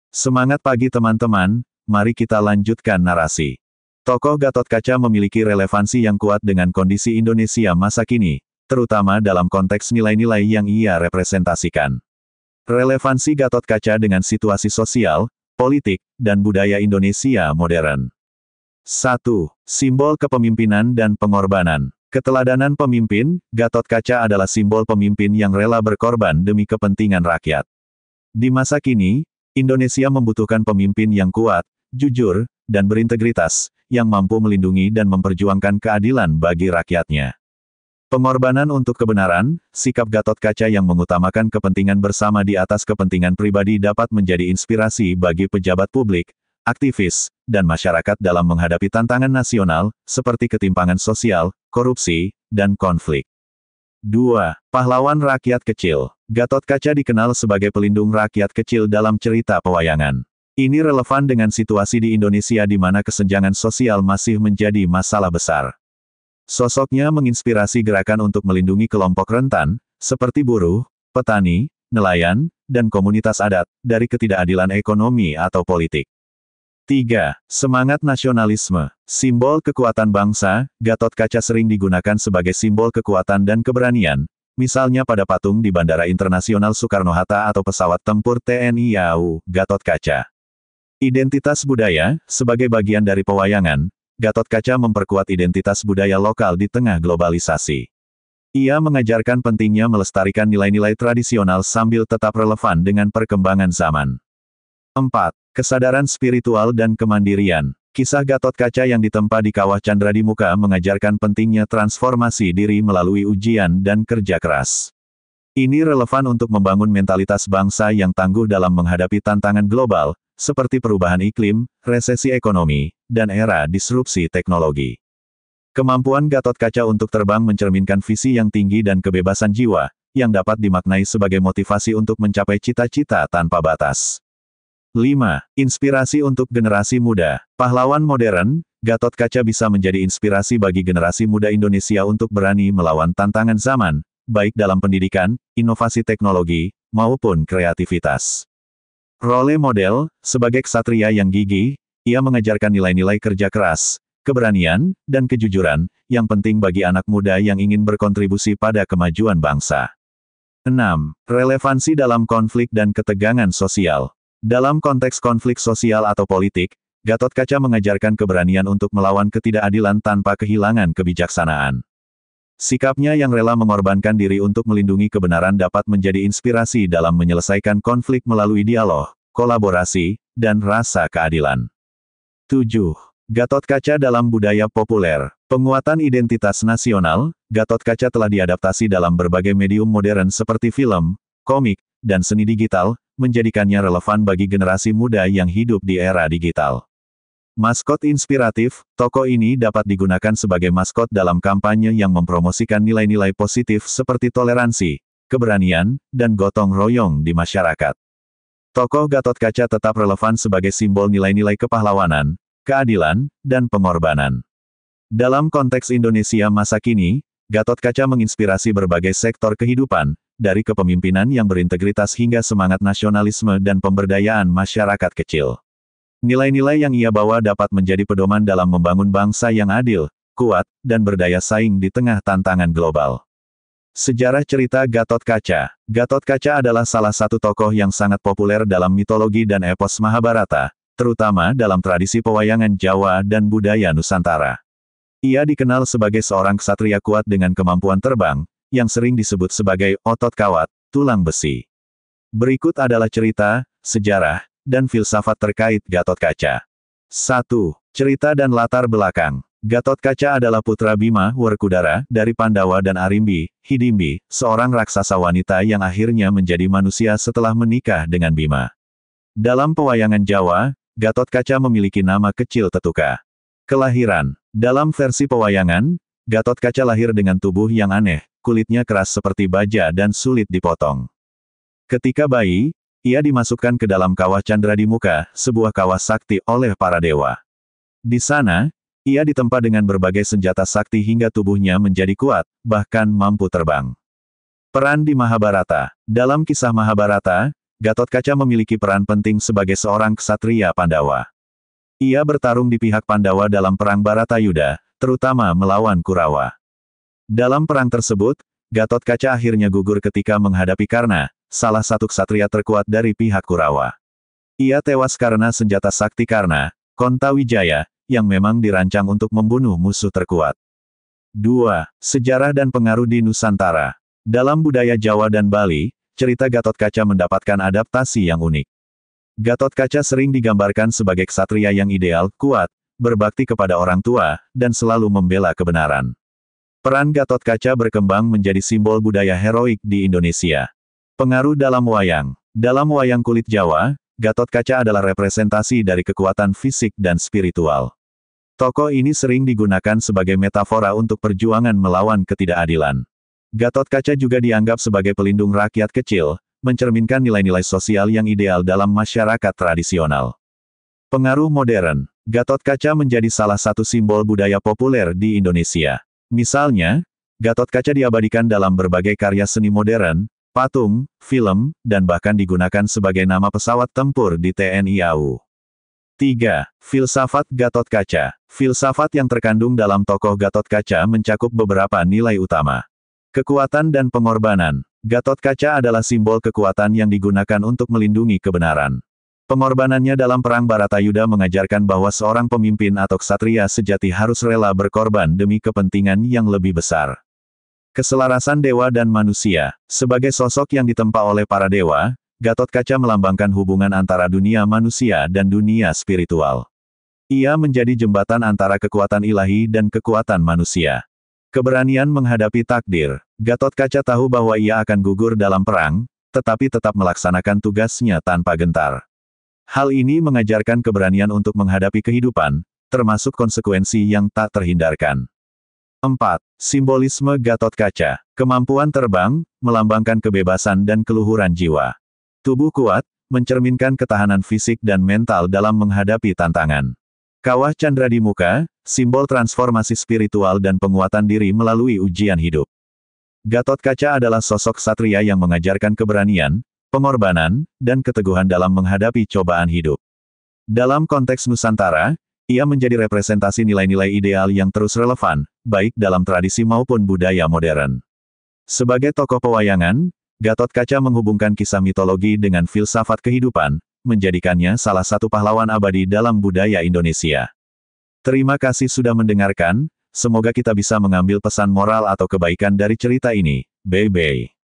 Semangat pagi teman-teman, mari kita lanjutkan narasi. Tokoh Gatotkaca memiliki relevansi yang kuat dengan kondisi Indonesia masa kini, terutama dalam konteks nilai-nilai yang ia representasikan. Relevansi Gatotkaca dengan situasi sosial, politik, dan budaya Indonesia modern. 1. Simbol kepemimpinan dan pengorbanan. Keteladanan pemimpin, Gatotkaca adalah simbol pemimpin yang rela berkorban demi kepentingan rakyat. Di masa kini, Indonesia membutuhkan pemimpin yang kuat, jujur, dan berintegritas, yang mampu melindungi dan memperjuangkan keadilan bagi rakyatnya. Pengorbanan untuk kebenaran, sikap Gatotkaca yang mengutamakan kepentingan bersama di atas kepentingan pribadi dapat menjadi inspirasi bagi pejabat publik, aktivis, dan masyarakat dalam menghadapi tantangan nasional, seperti ketimpangan sosial, korupsi, dan konflik. 2. Pahlawan rakyat kecil. Gatotkaca dikenal sebagai pelindung rakyat kecil dalam cerita pewayangan. Ini relevan dengan situasi di Indonesia di mana kesenjangan sosial masih menjadi masalah besar. Sosoknya menginspirasi gerakan untuk melindungi kelompok rentan, seperti buruh, petani, nelayan, dan komunitas adat, dari ketidakadilan ekonomi atau politik. 3. Semangat nasionalisme. Simbol kekuatan bangsa, Gatotkaca sering digunakan sebagai simbol kekuatan dan keberanian, misalnya pada patung di Bandara Internasional Soekarno-Hatta atau pesawat tempur TNI AU, Gatotkaca. Identitas budaya, sebagai bagian dari pewayangan, Gatotkaca memperkuat identitas budaya lokal di tengah globalisasi. Ia mengajarkan pentingnya melestarikan nilai-nilai tradisional sambil tetap relevan dengan perkembangan zaman. 4. Kesadaran spiritual dan kemandirian. Kisah Gatotkaca yang ditempa di Kawah Candra di Muka mengajarkan pentingnya transformasi diri melalui ujian dan kerja keras. Ini relevan untuk membangun mentalitas bangsa yang tangguh dalam menghadapi tantangan global, seperti perubahan iklim, resesi ekonomi, dan era disrupsi teknologi. Kemampuan Gatotkaca untuk terbang mencerminkan visi yang tinggi dan kebebasan jiwa, yang dapat dimaknai sebagai motivasi untuk mencapai cita-cita tanpa batas. 5. Inspirasi untuk generasi muda. Pahlawan modern, Gatotkaca bisa menjadi inspirasi bagi generasi muda Indonesia untuk berani melawan tantangan zaman, baik dalam pendidikan, inovasi teknologi, maupun kreativitas. Role model, sebagai ksatria yang gigih, ia mengajarkan nilai-nilai kerja keras, keberanian, dan kejujuran, yang penting bagi anak muda yang ingin berkontribusi pada kemajuan bangsa. 6. Relevansi dalam konflik dan ketegangan sosial. Dalam konteks konflik sosial atau politik, Gatotkaca mengajarkan keberanian untuk melawan ketidakadilan tanpa kehilangan kebijaksanaan. Sikapnya yang rela mengorbankan diri untuk melindungi kebenaran dapat menjadi inspirasi dalam menyelesaikan konflik melalui dialog, kolaborasi, dan rasa keadilan. 7. Gatotkaca dalam budaya populer. Penguatan identitas nasional, Gatotkaca telah diadaptasi dalam berbagai medium modern seperti film, komik, dan seni digital, menjadikannya relevan bagi generasi muda yang hidup di era digital. Maskot inspiratif, tokoh ini dapat digunakan sebagai maskot dalam kampanye yang mempromosikan nilai-nilai positif seperti toleransi, keberanian, dan gotong royong di masyarakat. Tokoh Gatotkaca tetap relevan sebagai simbol nilai-nilai kepahlawanan, keadilan, dan pengorbanan. Dalam konteks Indonesia masa kini, Gatotkaca menginspirasi berbagai sektor kehidupan, dari kepemimpinan yang berintegritas hingga semangat nasionalisme dan pemberdayaan masyarakat kecil. Nilai-nilai yang ia bawa dapat menjadi pedoman dalam membangun bangsa yang adil, kuat, dan berdaya saing di tengah tantangan global. Sejarah cerita Gatotkaca. Gatotkaca adalah salah satu tokoh yang sangat populer dalam mitologi dan epos Mahabharata, terutama dalam tradisi pewayangan Jawa dan budaya Nusantara. Ia dikenal sebagai seorang ksatria kuat dengan kemampuan terbang, yang sering disebut sebagai otot kawat, tulang besi. Berikut adalah cerita, sejarah, dan filsafat terkait Gatotkaca. 1. Cerita dan latar belakang. Gatotkaca adalah putra Bima, Werkudara, dari Pandawa dan Arimbi, Hidimbi, seorang raksasa wanita yang akhirnya menjadi manusia setelah menikah dengan Bima. Dalam pewayangan Jawa, Gatotkaca memiliki nama kecil Tetuka. Kelahiran. Dalam versi pewayangan, Gatotkaca lahir dengan tubuh yang aneh, kulitnya keras seperti baja dan sulit dipotong. Ketika bayi, ia dimasukkan ke dalam Kawah Candra di Muka, sebuah kawah sakti oleh para dewa. Di sana, ia ditempa dengan berbagai senjata sakti hingga tubuhnya menjadi kuat, bahkan mampu terbang. Peran di Mahabharata. Dalam kisah Mahabharata, Gatotkaca memiliki peran penting sebagai seorang ksatria Pandawa. Ia bertarung di pihak Pandawa dalam Perang Baratayuda, terutama melawan Kurawa. Dalam perang tersebut, Gatotkaca akhirnya gugur ketika menghadapi Karna, salah satu ksatria terkuat dari pihak Kurawa. Ia tewas karena senjata sakti Karna, Kontawijaya, yang memang dirancang untuk membunuh musuh terkuat. 2. Sejarah dan pengaruh di Nusantara. Dalam budaya Jawa dan Bali, cerita Gatotkaca mendapatkan adaptasi yang unik. Gatotkaca sering digambarkan sebagai ksatria yang ideal, kuat, berbakti kepada orang tua, dan selalu membela kebenaran. Peran Gatotkaca berkembang menjadi simbol budaya heroik di Indonesia. Pengaruh dalam wayang. Dalam wayang kulit Jawa, Gatotkaca adalah representasi dari kekuatan fisik dan spiritual. Tokoh ini sering digunakan sebagai metafora untuk perjuangan melawan ketidakadilan. Gatotkaca juga dianggap sebagai pelindung rakyat kecil, mencerminkan nilai-nilai sosial yang ideal dalam masyarakat tradisional. Pengaruh modern. Gatotkaca menjadi salah satu simbol budaya populer di Indonesia. Misalnya, Gatotkaca diabadikan dalam berbagai karya seni modern, patung, film, dan bahkan digunakan sebagai nama pesawat tempur di TNI AU. 3. Filsafat Gatotkaca. Filsafat yang terkandung dalam tokoh Gatotkaca mencakup beberapa nilai utama. Kekuatan dan pengorbanan. Gatotkaca adalah simbol kekuatan yang digunakan untuk melindungi kebenaran. Pengorbanannya dalam Perang Baratayuda mengajarkan bahwa seorang pemimpin atau ksatria sejati harus rela berkorban demi kepentingan yang lebih besar. Keselarasan dewa dan manusia. Sebagai sosok yang ditempa oleh para dewa, Gatotkaca melambangkan hubungan antara dunia manusia dan dunia spiritual. Ia menjadi jembatan antara kekuatan ilahi dan kekuatan manusia. Keberanian menghadapi takdir. Gatotkaca tahu bahwa ia akan gugur dalam perang, tetapi tetap melaksanakan tugasnya tanpa gentar. Hal ini mengajarkan keberanian untuk menghadapi kehidupan, termasuk konsekuensi yang tak terhindarkan. 4. Simbolisme Gatotkaca. Kemampuan terbang, melambangkan kebebasan dan keluhuran jiwa. Tubuh kuat, mencerminkan ketahanan fisik dan mental dalam menghadapi tantangan. Kawah Candra di muka, simbol transformasi spiritual dan penguatan diri melalui ujian hidup. Gatotkaca adalah sosok ksatria yang mengajarkan keberanian, pengorbanan, dan keteguhan dalam menghadapi cobaan hidup. Dalam konteks Nusantara, ia menjadi representasi nilai-nilai ideal yang terus relevan, baik dalam tradisi maupun budaya modern. Sebagai tokoh pewayangan, Gatotkaca menghubungkan kisah mitologi dengan filsafat kehidupan, menjadikannya salah satu pahlawan abadi dalam budaya Indonesia. Terima kasih sudah mendengarkan, semoga kita bisa mengambil pesan moral atau kebaikan dari cerita ini. Bye-bye.